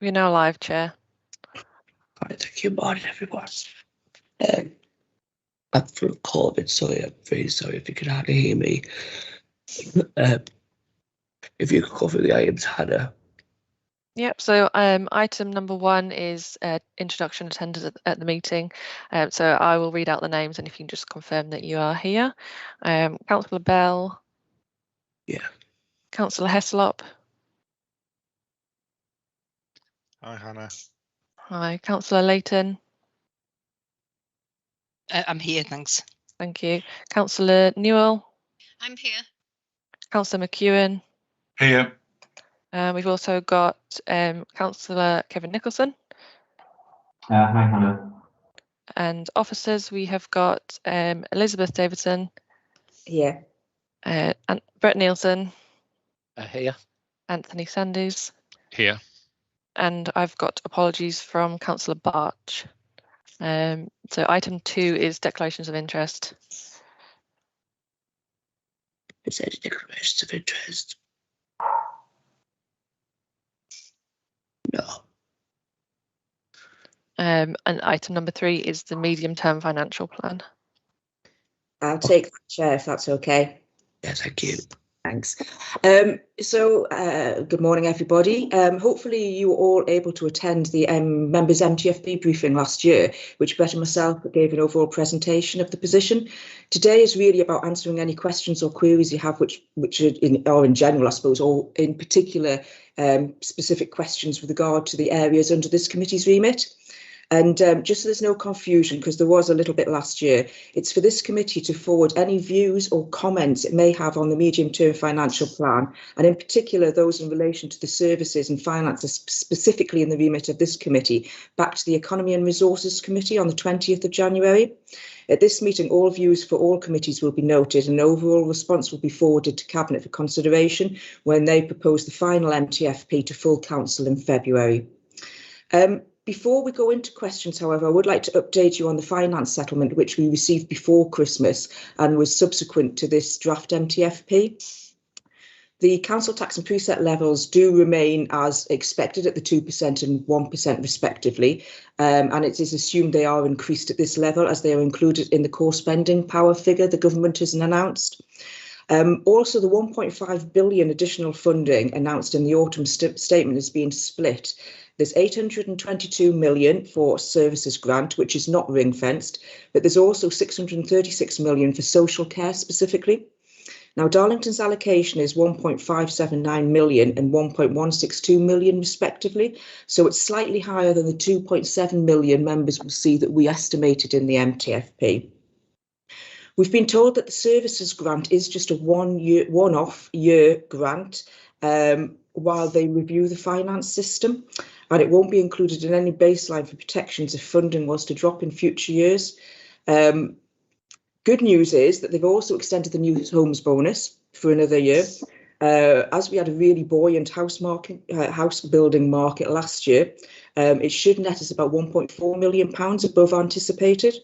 We're now live, Chair. Right, thank you. Morning, everyone. I'm full of COVID, so I'm very sorry if you can hardly hear me. If you could cover the items, Hannah. Yep, so item number 1 is introduction attendance at the meeting. So I will read out the names and if you can just confirm that you are here. Councillor Bell. Yeah. Councillor Heslop. Hi, Hannah. Hi. Councillor Layton. I'm here, thanks. Thank you. Councillor Newell. I'm here. Councillor McEwen. Here. We've also got Councillor Kevin Nicholson. Hi, Hannah. And officers, we have got Elizabeth Davidson. Here. And Brett Nielsen. Here. Anthony Sandys. Here. And I've got apologies from Councillor Barch. So item 2 is declarations of interest. Is there any declarations of interest? No. And item number 3 is the medium-term financial plan. I'll take that, Chair, if that's okay. Yes, thank you. Thanks. Good morning, everybody. Hopefully you were all able to attend the members' MTFB briefing last year, which Brett and myself gave an overall presentation of the position. Today is really about answering any questions or queries you have, which are in general, I suppose, or in particular specific questions with regard to the areas under this committee's remit. And just so there's no confusion, because there was a little bit last year, it's for this committee to forward any views or comments it may have on the medium-term financial plan, and in particular those in relation to the services and finances specifically in the remit of this committee, back to the Economy and Resources Committee on the 20th of January. At this meeting, all views for all committees will be noted and an overall response will be forwarded to Cabinet for consideration when they propose the final MTFP to full council in February. Before we go into questions, however, I would like to update you on the finance settlement which we received before Christmas and was subsequent to this draft MTFP. The council tax and preset levels do remain as expected at the 2% and 1% respectively, and it is assumed they are increased at this level as they are included in the core spending power figure the government has announced. Also, the 1.5 billion additional funding announced in the autumn statement is being split. There's 822 million for services grant, which is not ring-fenced, but there's also 636 million for social care specifically. Now, Darlington's allocation is 1.579 million and 1.162 million respectively, so it's slightly higher than the 2.7 million members will see that we estimated in the MTFP. We've been told that the services grant is just a one-off year grant while they review the finance system, and it won't be included in any baseline for protections if funding was to drop in future years. Good news is that they've also extended the new homes bonus for another year. As we had a really buoyant house building market last year, it should net us about £1.4 million above anticipated.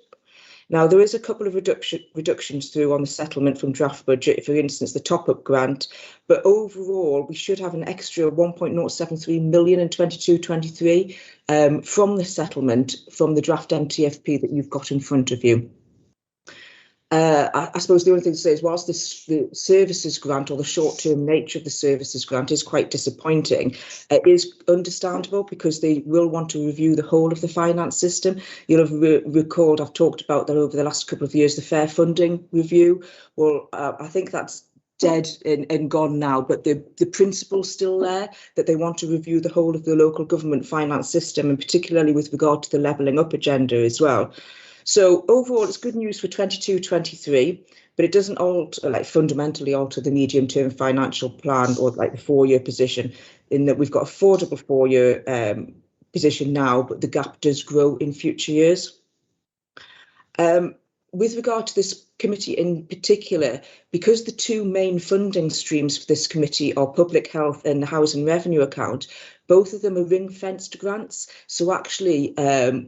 Now, there is a couple of reductions through on the settlement from draft budget, for instance, the top-up grant, but overall, we should have an extra 1.073 million in 22-23 from the settlement from the draft MTFP that you've got in front of you. I suppose the only thing to say is whilst the services grant or the short-term nature of the services grant is quite disappointing, it is understandable because they will want to review the whole of the finance system. You'll have recalled I've talked about that over the last couple of years, the fair funding review. Well, I think that's dead and gone now, but the principle's still there, that they want to review the whole of the local government finance system, and particularly with regard to the levelling up agenda as well. So overall, it's good news for 22-23, but it doesn't fundamentally alter the medium-term financial plan or like the 4-year position, in that we've got a affordable 4-year position now, but the gap does grow in future years. With regard to this committee in particular, because the two main funding streams for this committee are public health and the housing revenue account, both of them are ring-fenced grants. So actually,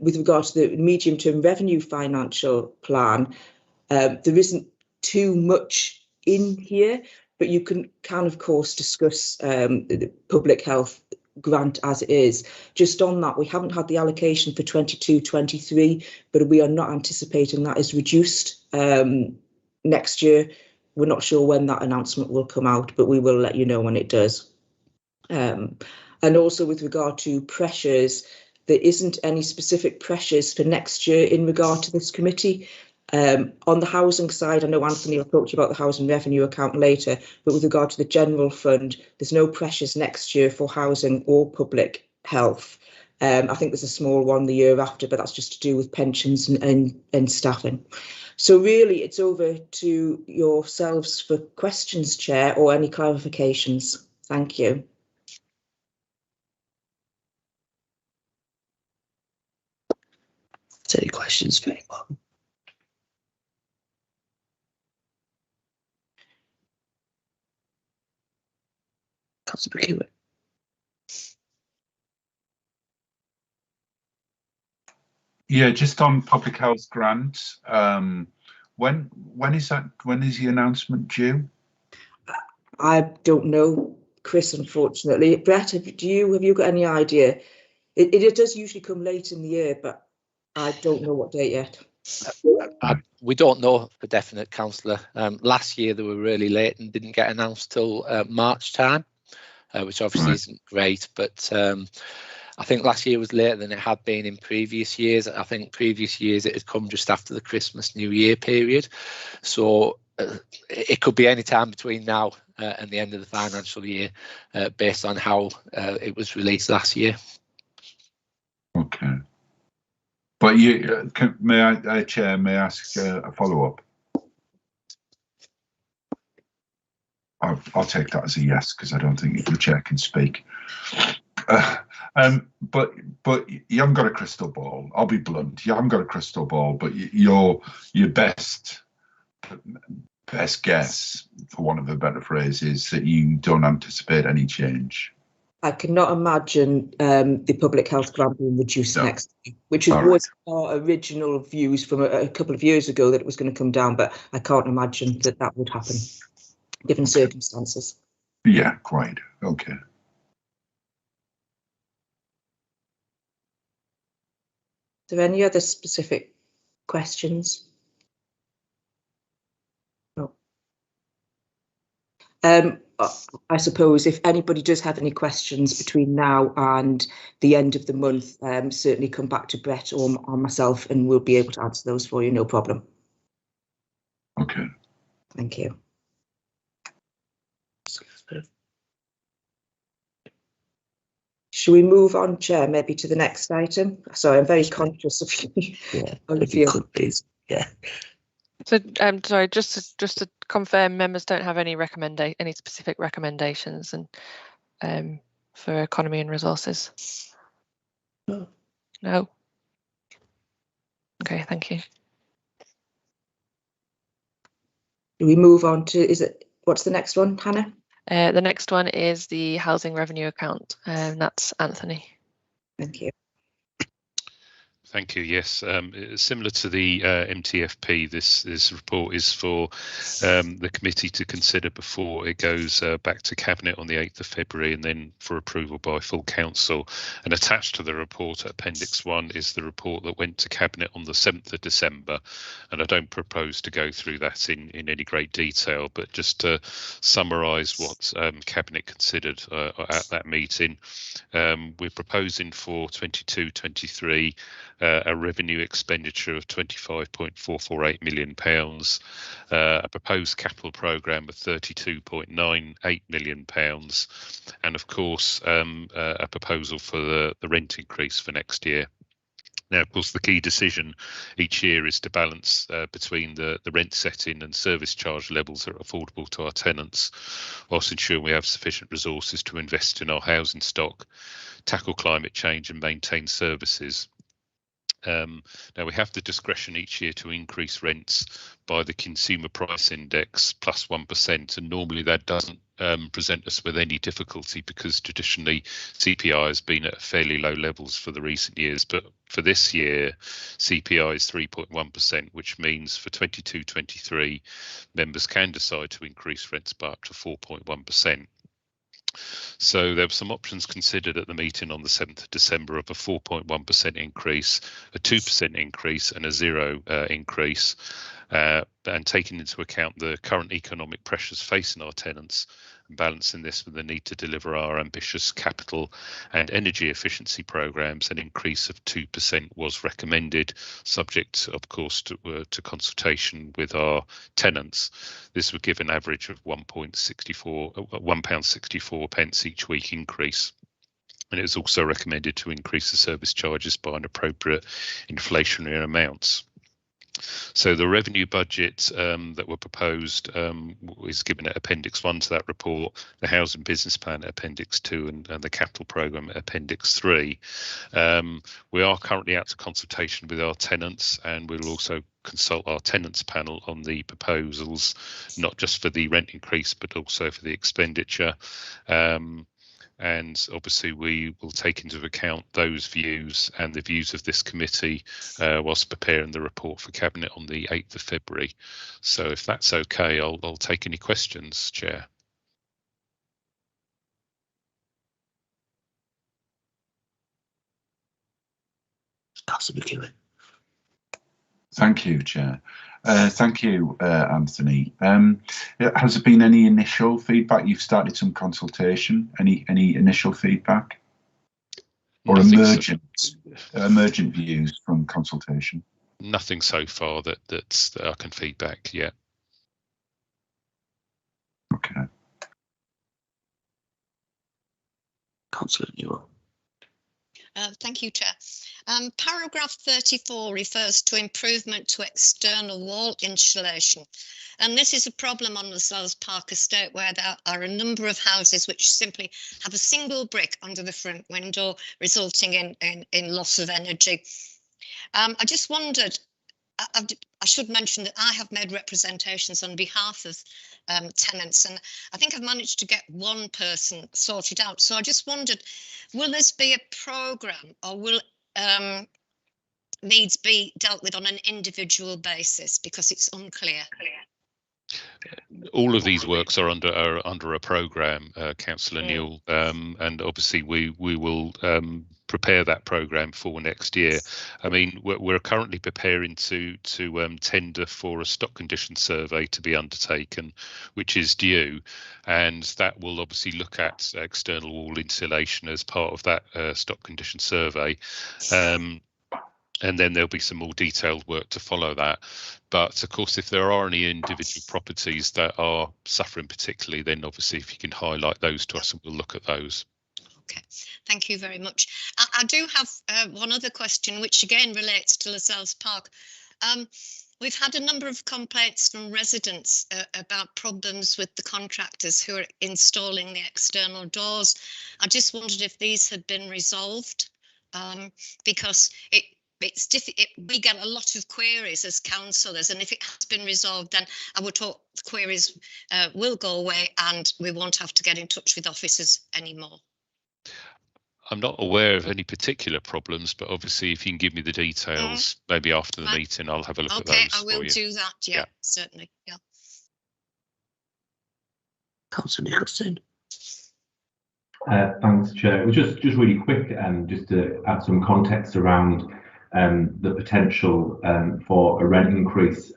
with regard to the medium-term revenue financial plan, there isn't too much in here, but you can of course discuss the public health grant as it is. Just on that, we haven't had the allocation for 22-23, but we are not anticipating that is reduced next year. We're not sure when that announcement will come out, but we will let you know when it does. And also with regard to pressures, there isn't any specific pressures for next year in regard to this committee. On the housing side, I know Anthony will talk to you about the housing revenue account later, but with regard to the general fund, there's no pressures next year for housing or public health. I think there's a small one the year after, but that's just to do with pensions and staffing. So really, it's over to yourselves for questions, Chair, or any clarifications. Thank you. Any questions for anyone? Councillor McEwen. Yeah, just on public health grant. When is that? When is the announcement due? I don't know, Chris, unfortunately. Brett, have you got any idea? It does usually come late in the year, but I don't know what date yet. We don't know for definite, Councillor. Last year they were really late and didn't get announced till March time, which obviously isn't great. But I think last year was later than it had been in previous years. I think previous years it had come just after the Christmas New Year period. So it could be any time between now and the end of the financial year, based on how it was released last year. Okay. But you may I, Chair, may I ask a follow-up? I'll take that as a yes, because I don't think the Chair can speak. But you haven't got a crystal ball. I'll be blunt. You haven't got a crystal ball, but your best guess, for want of a better phrase, is that you don't anticipate any change. I cannot imagine the public health grant being reduced next year, which was our original views from a couple of years ago, that it was going to come down, but I can't imagine that that would happen given circumstances. Yeah, quite. Okay. Are there any other specific questions? No. I suppose if anybody does have any questions between now and the end of the month, certainly come back to Brett or myself and we'll be able to answer those for you, no problem. Okay. Thank you. Should we move on, Chair, maybe to the next item? Sorry, I'm very conscious of you. Yeah, if you could, please. Yeah. So, sorry, just to confirm, members don't have any specific recommendations and for economy and resources. No. No. Okay, thank you. Do we move on to, what's the next one, Hannah? The next one is the housing revenue account, and that's Anthony. Thank you. Thank you. Yes, similar to the MTFP, this report is for the committee to consider before it goes back to Cabinet on the 8th of February and then for approval by full council. And attached to the report, Appendix 1, is the report that went to Cabinet on the 7th of December. And I don't propose to go through that in any great detail, but just to summarise what Cabinet considered at that meeting. We're proposing for 22-23 a revenue expenditure of £25.448 million, a proposed capital programme of £32.98 million, and of course a proposal for the rent increase for next year. Now, of course, the key decision each year is to balance between the rent setting and service charge levels that are affordable to our tenants, whilst ensuring we have sufficient resources to invest in our housing stock, tackle climate change and maintain services. Now, we have the discretion each year to increase rents by the Consumer Price Index plus 1%, and normally that doesn't present us with any difficulty because traditionally CPI has been at fairly low levels for the recent years. But for this year, CPI is 3.1%, which means for 22-23, members can decide to increase rents by up to 4.1%. So there were some options considered at the meeting on the 7th of December of a 4.1% increase, a 2% increase and a 0 increase. And taking into account the current economic pressures facing our tenants and balancing this with the need to deliver our ambitious capital and energy efficiency programmes, an increase of 2% was recommended, subject, of course, to consultation with our tenants. This would give an average of £1.64 each week increase. And it was also recommended to increase the service charges by an appropriate inflationary amounts. So the revenue budget that were proposed is given at Appendix 1 to that report, the Housing Business Plan at Appendix 2 and the Capital Programme at Appendix 3. We are currently out to consultation with our tenants, and we'll also consult our tenants panel on the proposals, not just for the rent increase, but also for the expenditure. And obviously we will take into account those views and the views of this committee whilst preparing the report for Cabinet on the 8th of February. So if that's okay, I'll take any questions, Chair. Thank you, Chair. Thank you, Anthony. Has there been any initial feedback? You've started some consultation. Any initial feedback or emergent views from consultation? Nothing so far that I can feedback yet. Okay. Councillor Newell. Thank you, Chair. Paragraph 34 refers to improvement to external wall insulation. And this is a problem on the Lascelles Park estate, where there are a number of houses which simply have a single brick under the front window, resulting in loss of energy. I just wondered, I should mention that I have made representations on behalf of tenants, and I think I've managed to get one person sorted out. So I just wondered, will this be a programme, or will needs be dealt with on an individual basis, because it's unclear? All of these works are under a programme, Councillor Newell, and obviously we will prepare that programme for next year. I mean, we're currently preparing to tender for a stock condition survey to be undertaken, which is due, and that will obviously look at external wall insulation as part of that stock condition survey. And then there'll be some more detailed work to follow that. But of course, if there are any individual properties that are suffering particularly, then obviously if you can highlight those to us, and we'll look at those. Okay, thank you very much. I do have one other question, which again relates to Lascelles Park. We've had a number of complaints from residents about problems with the contractors who are installing the external doors. I just wondered if these had been resolved, because it's difficult. We get a lot of queries as councillors, and if it has been resolved, then I would hope the queries will go away and we won't have to get in touch with officers anymore. I'm not aware of any particular problems, but obviously if you can give me the details, maybe after the meeting, I'll have a look at those. Okay, I will do that. Yeah, certainly. Yeah. Councillor Nicholson. Thanks, Chair. It was just really quick, just to add some context around the potential for a rent increase,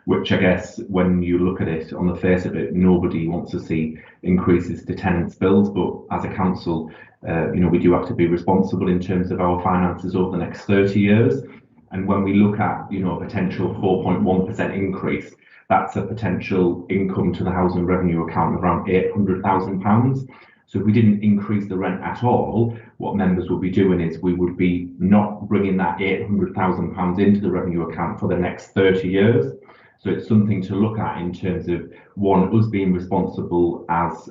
which I guess when you look at it on the face of it, nobody wants to see increases to tenants' bills, but as a council, we do have to be responsible in terms of our finances over the next 30 years. And when we look at, a potential 4.1% increase, that's a potential income to the housing revenue account of around £800,000. So if we didn't increase the rent at all, what members would be doing is we would be not bringing that £800,000 into the revenue account for the next 30 years. So it's something to look at in terms of, one, us being responsible as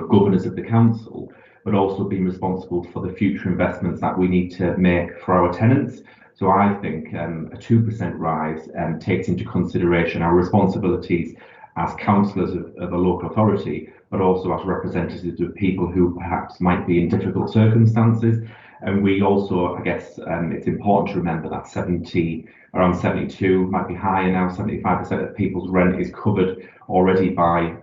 governors of the council, but also being responsible for the future investments that we need to make for our tenants. So I think a 2% rise takes into consideration our responsibilities as councillors of a local authority, but also as representatives of people who perhaps might be in difficult circumstances. And we also, I guess, it's important to remember that around 72, might be higher now, 75% of people's rent is covered already by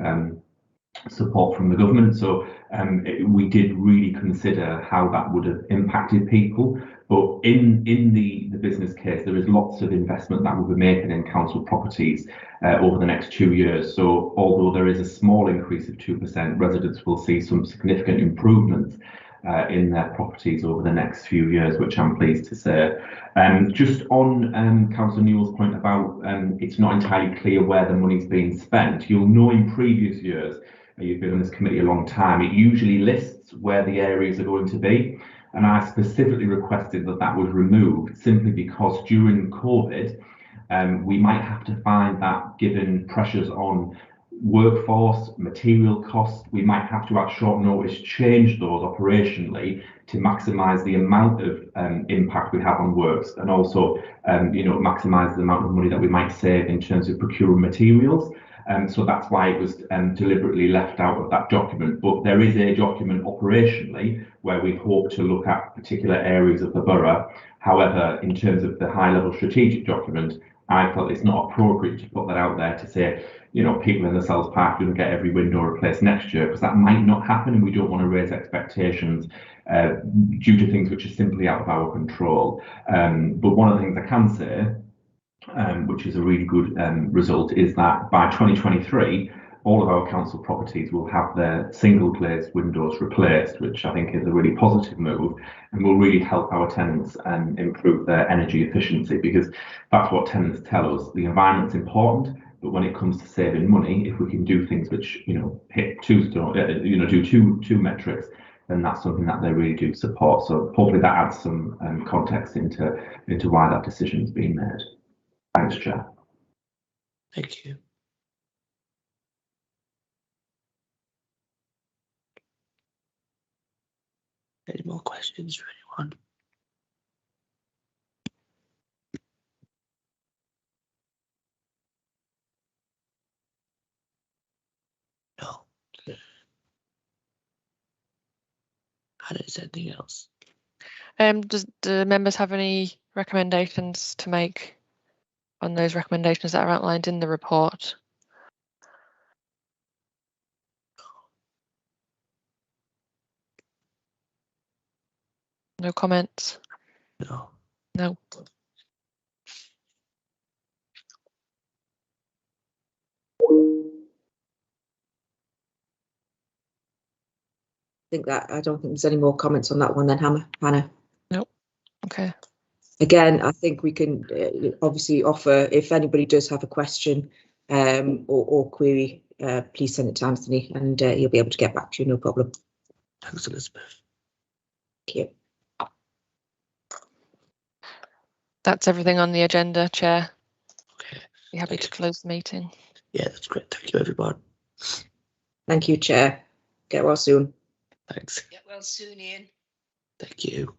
support from the government. So we did really consider how that would have impacted people. But in the business case, there is lots of investment that we'll be making in council properties over the next 2 years. So although there is a small increase of 2%, residents will see some significant improvements in their properties over the next few years, which I'm pleased to say. Just on Councillor Newell's point about it's not entirely clear where the money's being spent, you'll know in previous years, you've been on this committee a long time, it usually lists where the areas are going to be. And I specifically requested that that was removed simply because during COVID, we might have to find that given pressures on workforce, material costs, we might have to at short notice change those operationally to maximise the amount of impact we have on works, and also maximise the amount of money that we might save in terms of procuring materials. So that's why it was deliberately left out of that document. But there is a document operationally where we hope to look at particular areas of the borough. However, in terms of the high-level strategic document, I felt it's not appropriate to put that out there to say, people in the Sells Park will get every window replaced next year, because that might not happen, and we don't want to raise expectations due to things which are simply out of our control. But one of the things I can say, which is a really good result, is that by 2023, all of our council properties will have their single glazed windows replaced, which I think is a really positive move and will really help our tenants improve their energy efficiency, because that's what tenants tell us. The environment's important, but when it comes to saving money, if we can do things which hit two metrics, then that's something that they really do support. So hopefully that adds some context into why that decision's been made. Thanks, Chair. Thank you. Any more questions for anyone? No. Hannah, is there anything else? Does the members have any recommendations to make on those recommendations that are outlined in the report? No comments? No. No. I don't think there's any more comments on that one then, Hannah. Nope. Okay. Again, I think we can obviously offer, if anybody does have a question or query, please send it to Anthony and he'll be able to get back to you, no problem. Thanks, Elizabeth. Thank you. That's everything on the agenda, Chair. Okay. You happy to close the meeting? Yeah, that's great. Thank you, everyone. Thank you, Chair. Get well soon. Thanks. Get well soon, Ian. Thank you.